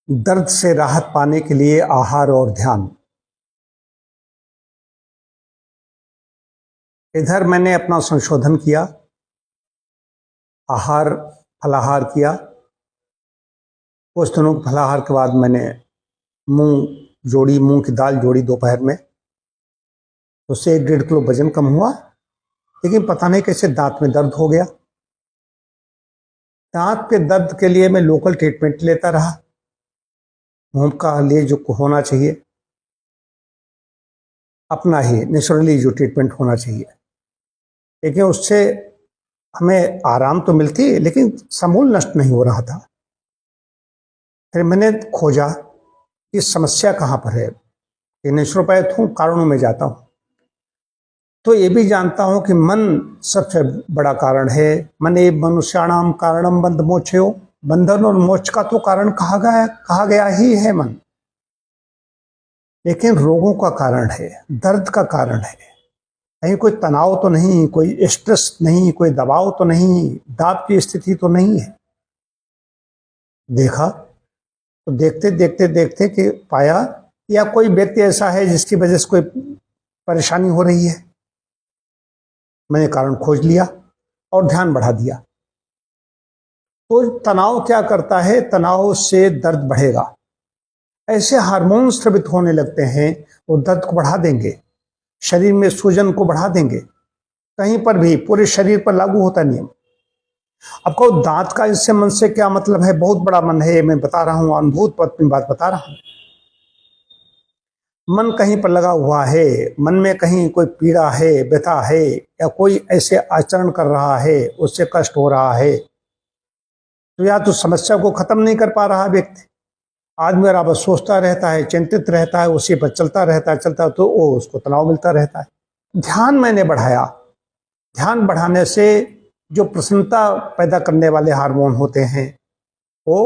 दर्द से राहत पाने के लिए आहार और ध्यान। इधर मैंने अपना संशोधन किया, आहार फलाहार किया। कुछ दिनों के फलाहार के बाद मैंने मूंग की दाल जोड़ी दोपहर में, तो उससे 1.5 किलो वजन कम हुआ। लेकिन पता नहीं कैसे दांत में दर्द हो गया। दांत के दर्द के लिए मैं लोकल ट्रीटमेंट लेता रहा, मुंह का लिए जो होना चाहिए, अपना ही नेचुरली जो ट्रीटमेंट होना चाहिए। लेकिन उससे हमें आराम तो मिलती है, लेकिन समूल नष्ट नहीं हो रहा था। फिर मैंने खोजा कि समस्या कहाँ पर है। कि नेचुरोपैथ हूँ, कारणों में जाता हूँ, तो ये भी जानता हूँ कि मन सबसे बड़ा कारण है। मन एव मनुष्याणाम कारणम बंध मोक्षयो। बंधन और मोक्ष का तो कारण कहा गया ही है मन, लेकिन रोगों का कारण है, दर्द का कारण है। कहीं कोई तनाव तो नहीं, कोई स्ट्रेस नहीं, कोई दबाव तो नहीं, दाब की स्थिति तो नहीं है। देखा तो देखते देखते देखते कि पाया या कोई व्यक्ति ऐसा है जिसकी वजह से कोई परेशानी हो रही है। मैंने कारण खोज लिया और ध्यान बढ़ा दिया। तो तनाव क्या करता है, तनाव से दर्द बढ़ेगा। ऐसे हार्मोन स्रावित होने लगते हैं, वो दर्द को बढ़ा देंगे, शरीर में सूजन को बढ़ा देंगे। कहीं पर भी पूरे शरीर पर लागू होता नियम। अब कहो दांत का इससे मन से क्या मतलब है? बहुत बड़ा मन है, मैं बता रहा हूं, अनुभूत अपनी बात बता रहा हूं। मन कहीं पर लगा हुआ है, मन में कहीं कोई पीड़ा है, व्यथा है, या कोई ऐसे आचरण कर रहा है, उससे कष्ट हो रहा है, तो या तो समस्या को खत्म नहीं कर पा रहा व्यक्ति। आदमी बराबर सोचता रहता है, चिंतित रहता है, उसी पर चलता रहता है, तो वो उसको तनाव मिलता रहता है। ध्यान मैंने बढ़ाया। ध्यान बढ़ाने से जो प्रसन्नता पैदा करने वाले हार्मोन होते हैं वो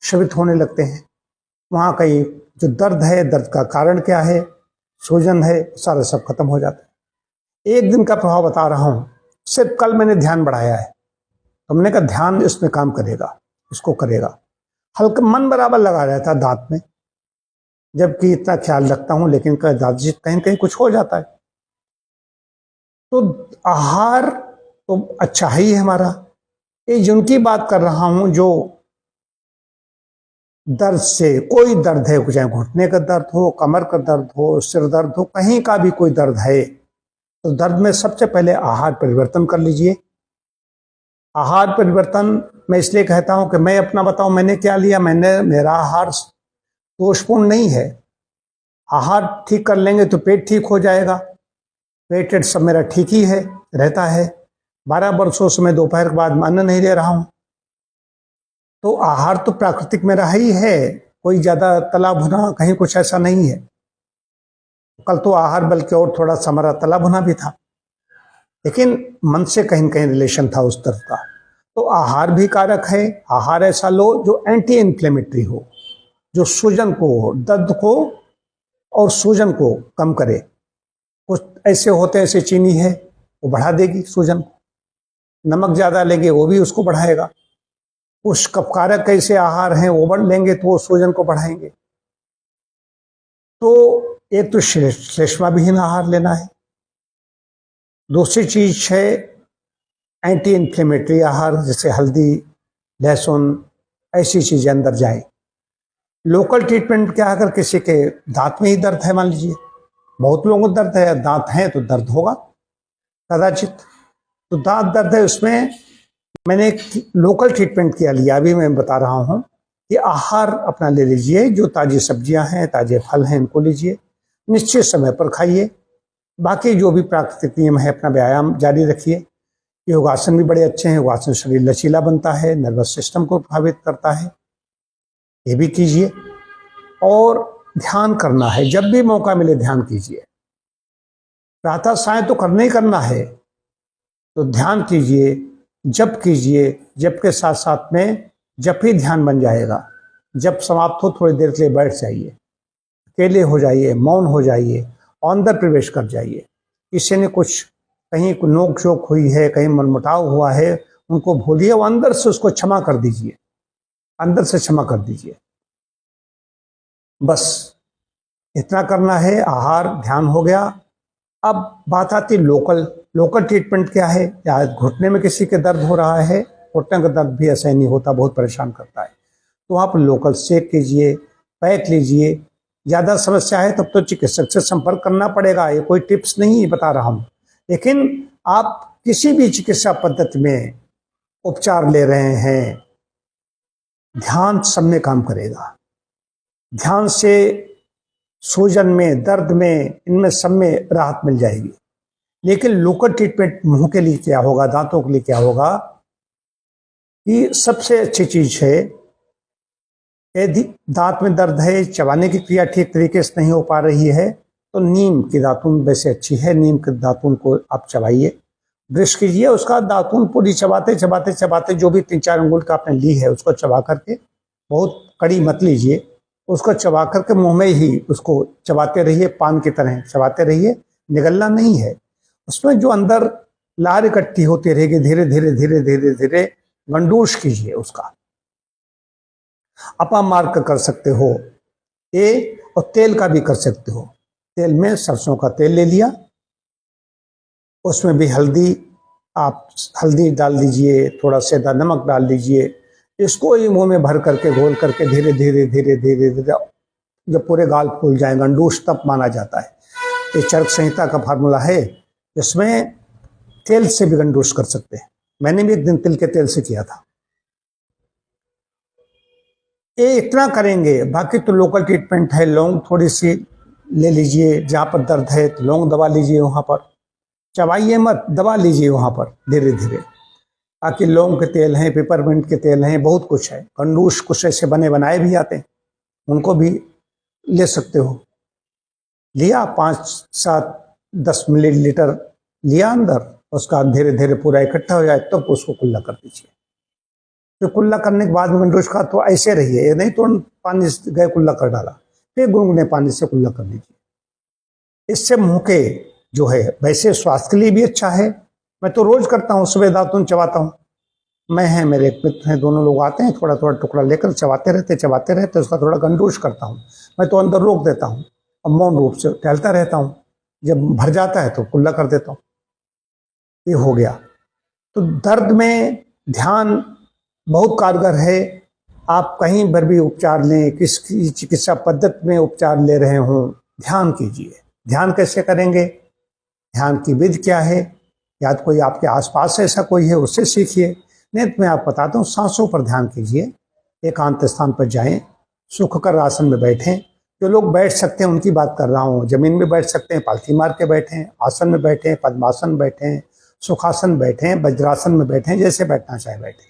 स्रावित होने लगते हैं। वहाँ कहीं जो दर्द है, दर्द का कारण क्या है, सूजन है, सारा सब खत्म हो जाता है। एक दिन का प्रभाव बता रहा हूँ, सिर्फ कल मैंने ध्यान बढ़ाया है। हमने कहा ध्यान इसमें काम करेगा, इसको करेगा। हल्का मन बराबर लगा रहता है दांत में, जबकि इतना ख्याल रखता हूं, लेकिन कहीं कहीं कुछ हो जाता है। तो आहार तो अच्छा ही है हमारा। ये जिनकी बात कर रहा हूं, जो दर्द से, कोई दर्द है, चाहे घुटने का दर्द हो, कमर का दर्द हो, सिर दर्द हो, कहीं का भी कोई दर्द है, तो दर्द में सबसे पहले आहार परिवर्तन कर लीजिए। आहार परिवर्तन मैं इसलिए कहता हूं कि मैं अपना बताऊं, मैंने क्या लिया। मेरा आहार दोषपूर्ण नहीं है। आहार ठीक कर लेंगे तो पेट ठीक हो जाएगा। पेट सब मेरा ठीक ही है, रहता है। 12 वर्षों से मैं दोपहर के बाद अन्न नहीं ले रहा हूं, तो आहार तो प्राकृतिक मेरा ही है। कोई ज्यादा तला भुना कहीं कुछ ऐसा नहीं है। कल तो आहार बल्कि और थोड़ा सा हमारा तला भुना भी था, लेकिन मन से कहीं न कहीं रिलेशन था उस तरफ का। तो आहार भी कारक है। आहार ऐसा लो जो एंटी इन्फ्लेमेटरी हो, जो सूजन को, दर्द को और सूजन को कम करे। कुछ ऐसे होते हैं, ऐसे चीनी है वो बढ़ा देगी सूजन को, नमक ज्यादा लेंगे वो भी उसको बढ़ाएगा। कुछ कफकारक ऐसे आहार हैं वो बढ़ लेंगे तो वो सूजन को बढ़ाएंगे। तो एक तो श्लेष्मा विहीन आहार लेना है। दूसरी चीज है एंटी इन्फ्लेमेटरी आहार, जैसे हल्दी, लहसुन, ऐसी चीजें अंदर जाए। लोकल ट्रीटमेंट क्या, अगर किसी के दांत में ही दर्द है, मान लीजिए बहुत लोगों को दर्द है, दांत है तो दर्द होगा कदाचित, तो दांत दर्द है, उसमें मैंने एक लोकल ट्रीटमेंट किया लिया। अभी मैं बता रहा हूं कि आहार अपना ले लीजिए, जो ताजी सब्जियां हैं, ताजे फल हैं, इनको लीजिए, निश्चित समय पर खाइए। बाकी जो भी प्राकृतिक नियम है, अपना व्यायाम जारी रखिए। योगासन भी बड़े अच्छे हैं। योगासन शरीर लचीला बनता है, नर्वस सिस्टम को प्रभावित करता है, ये भी कीजिए। और ध्यान करना है, जब भी मौका मिले ध्यान कीजिए। प्रातः साय तो करना ही करना है, तो ध्यान कीजिए, जप कीजिए। जप के साथ साथ में जप ही ध्यान बन जाएगा। जप समाप्त हो थोड़ी देर के लिए बैठ जाइए, अकेले हो जाइए, मौन हो जाइए, अंदर प्रवेश कर जाइए। किसी ने कुछ कहीं नोक झोंक हुई है, कहीं मनमुटाव हुआ है, उनको भूलिए, वो अंदर से उसको क्षमा कर दीजिए, अंदर से क्षमा कर दीजिए। बस इतना करना है। आहार, ध्यान हो गया। अब बात आती लोकल। लोकल ट्रीटमेंट क्या है? या घुटने में किसी के दर्द हो रहा है, घुटने का दर्द भी ऐसा ही नहीं होता, बहुत परेशान करता है, तो आप लोकल सेक कीजिए, पैक लीजिए। ज़्यादा समस्या है तब तो चिकित्सक से संपर्क करना पड़ेगा। ये कोई टिप्स नहीं बता रहा हूँ, लेकिन आप किसी भी चिकित्सा पद्धति में उपचार ले रहे हैं, ध्यान सब में काम करेगा। ध्यान से सूजन में, दर्द में, इनमें सब में राहत मिल जाएगी। लेकिन लोकल ट्रीटमेंट मुंह के लिए क्या होगा, दांतों के लिए क्या होगा कि सबसे अच्छी चीज है, यदि दांत में दर्द है, चबाने की क्रिया ठीक तरीके से नहीं हो पा रही है, तो नीम की दातून वैसे अच्छी है। नीम के दातून को आप चबाइए, ब्रश कीजिए, उसका दातून पूरी चबाते चबाते चबाते जो भी 3-4 अंगुल का आपने ली है उसको चबा करके, बहुत कड़ी मत लीजिए, उसको चबा करके मुंह में ही उसको चबाते रहिए, पान की तरह चबाते रहिए, निगलना नहीं है। उसमें जो अंदर लार इकट्ठी होती रहेगी, धीरे धीरे धीरे धीरे धीरे गंडूश कीजिए उसका। अपा मार कर सकते हो ये, और तेल का भी कर सकते हो। तेल में सरसों का तेल ले लिया, उसमें भी हल्दी, आप हल्दी डाल दीजिए, थोड़ा सेंधा नमक डाल दीजिए, इसको ही मुंह में भर करके घोल करके धीरे धीरे धीरे धीरे धीरे जब पूरे गाल फूल जाए गंडूश, तब माना जाता है। ये चरक संहिता का फार्मूला है, इसमें तेल से भी गंडूश कर सकते हैं। मैंने भी एक दिन तिल के तेल से किया था। ये इतना करेंगे, बाकी तो लोकल ट्रीटमेंट है। लौंग थोड़ी सी ले लीजिए, जहाँ पर दर्द है तो लौंग दबा लीजिए, वहाँ पर चबाइए मत, दबा लीजिए वहाँ पर धीरे धीरे। बाकी लौंग के तेल हैं, पेपरमिंट के तेल हैं, बहुत कुछ है। गंडूश कुछ ऐसे बने बनाए भी आते हैं, उनको भी ले सकते हो। लिया 5-7-10 मिलीलीटर लिया अंदर, उसका धीरे धीरे पूरा इकट्ठा हो जाए तब उसको कुल्ला कर दीजिए। फिर कुल्ला करने के बाद में गंडूश का तो ऐसे रहिए, नहीं तो पानी से गए कुल्ला कर डाला, फिर गुनगुने पानी से कुल्ला कर लीजिए। इससे मुंह के जो है, वैसे स्वास्थ्य के लिए भी अच्छा है। मैं तो रोज करता हूँ, सुबह दातुन चबाता हूँ। मैं है, मेरे एक मित्र हैं, दोनों लोग आते हैं, थोड़ा थोड़ा टुकड़ा लेकर चबाते रहते, उसका थोड़ा गंडूश करता हूँ। मैं तो अंदर रोक देता हूँ और मौन रूप से टहलता रहता हूँ। जब भर जाता है तो कुल्ला कर देता हूँ। ये हो गया। तो दर्द में ध्यान बहुत कारगर है। आप कहीं पर भी उपचार लें, किसी चिकित्सा पद्धति में उपचार ले रहे हों, ध्यान कीजिए। ध्यान कैसे करेंगे, ध्यान की विधि क्या है, या तो कोई आपके आसपास ऐसा कोई है उससे सीखिए, नहीं तो मैं आपको बताता हूँ। सांसों पर ध्यान कीजिए, एकांत स्थान पर जाएं, सुखकर आसन में बैठें। जो लोग बैठ सकते हैं उनकी बात कर रहा हूँ। जमीन में बैठ सकते हैं, पालथी मार के बैठें, आसन में बैठें, पद्मासन बैठें, सुखासन बैठें, वज्रासन में बैठें, जैसे बैठना चाहे बैठें।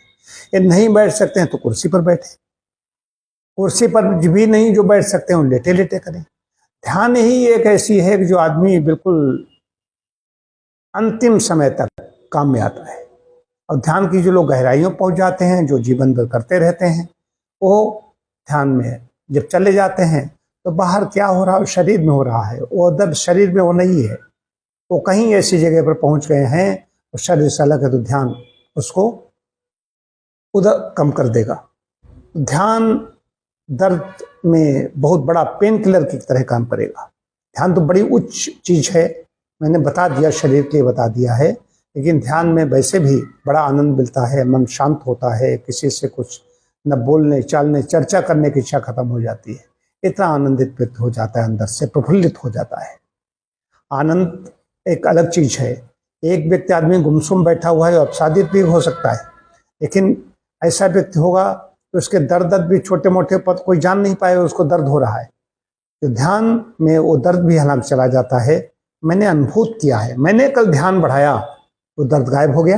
ये नहीं बैठ सकते हैं तो कुर्सी पर बैठें। कुर्सी पर भी नहीं जो बैठ सकते हैं लेटे लेटे करें। ध्यान ही एक ऐसी है कि जो आदमी बिल्कुल अंतिम समय तक काम में आता है। और ध्यान की जो लोग गहराइयों पहुंच जाते हैं, जो जीवन भर करते रहते हैं, वो ध्यान में जब चले जाते हैं तो बाहर क्या हो रहा है, शरीर में हो रहा है। वो दर्द शरीर में वो नहीं है, वो कहीं ऐसी जगह पर पहुंच गए हैं और शरीर से अलग है, तो ध्यान उसको उधर कम कर देगा। ध्यान दर्द में बहुत बड़ा पेन किलर की तरह काम करेगा। ध्यान तो बड़ी उच्च चीज है, मैंने बता दिया, शरीर के लिए बता दिया है, लेकिन ध्यान में वैसे भी बड़ा आनंद मिलता है। मन शांत होता है, किसी से कुछ न बोलने चालने चर्चा करने की इच्छा खत्म हो जाती है। इतना आनंदित हो जाता है, अंदर से प्रफुल्लित हो जाता है। आनंद एक अलग चीज है। एक व्यक्ति आदमी गुमसुम बैठा हुआ है, अवसादित भी हो सकता है, लेकिन ऐसा व्यक्ति होगा तो उसके दर्द भी छोटे मोटे पद कोई जान नहीं पाएगा उसको दर्द हो रहा है। तो ध्यान में वो दर्द भी हालांकि चला जाता है। मैंने अनुभूत किया है। मैंने कल ध्यान बढ़ाया तो दर्द गायब हो गया।